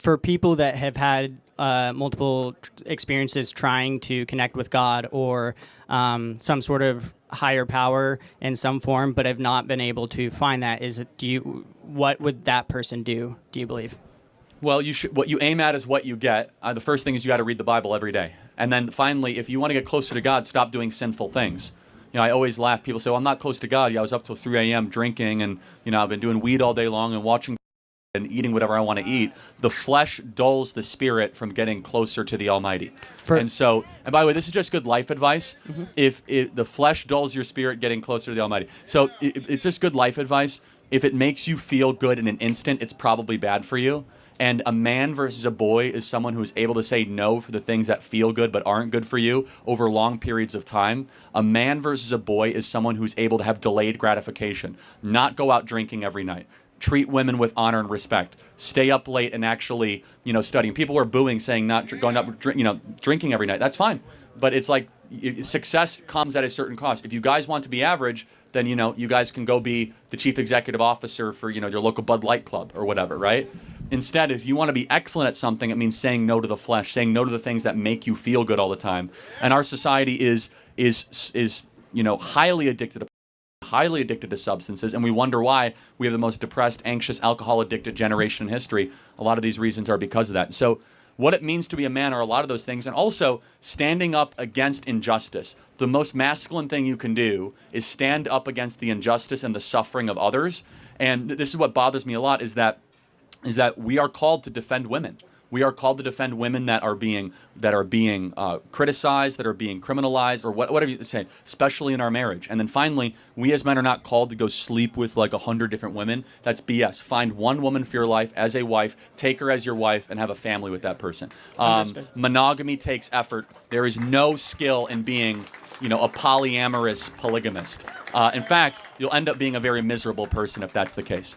for people that have had multiple experiences trying to connect with God or some sort of higher power in some form, but have not been able to find that, what would that person do you believe? Well, what you aim at is what you get. The first thing is you got to read the Bible every day. And then finally, if you want to get closer to God, stop doing sinful things. I always laugh. People say, well, I'm not close to God. I was up till 3 a.m. drinking, and, I've been doing weed all day long and watching and eating whatever I want to eat. The flesh dulls the spirit from getting closer to the Almighty. And by the way, this is just good life advice. Mm-hmm. If the flesh dulls your spirit, getting closer to the Almighty. So it's just good life advice. If it makes you feel good in an instant, it's probably bad for you. And a man versus a boy is someone who is able to say no for the things that feel good but aren't good for you over long periods of time. A man versus a boy is someone who's able to have delayed gratification, not go out drinking every night, treat women with honor and respect, stay up late and actually, studying. People are booing, saying not going up, drinking every night. That's fine. But it's like success comes at a certain cost. If you guys want to be average, then, you guys can go be the chief executive officer for, your local Bud Light Club or whatever, right? Instead, if you want to be excellent at something, it means saying no to the flesh, saying no to the things that make you feel good all the time. And our society is highly addicted to substances, and we wonder why we have the most depressed, anxious, alcohol-addicted generation in history. A lot of these reasons are because of that. So what it means to be a man are a lot of those things, and also standing up against injustice. The most masculine thing you can do is stand up against the injustice and the suffering of others. And this is what bothers me a lot, is that we are called to defend women. We are called to defend women that are being criticized, that are being criminalized, or whatever you say, especially in our marriage. And then finally, we as men are not called to go sleep with like 100 different women. That's BS. Find one woman for your life as a wife, take her as your wife, and have a family with that person. Monogamy takes effort. There is no skill in being a polyamorous polygamist. In fact, you'll end up being a very miserable person if that's the case.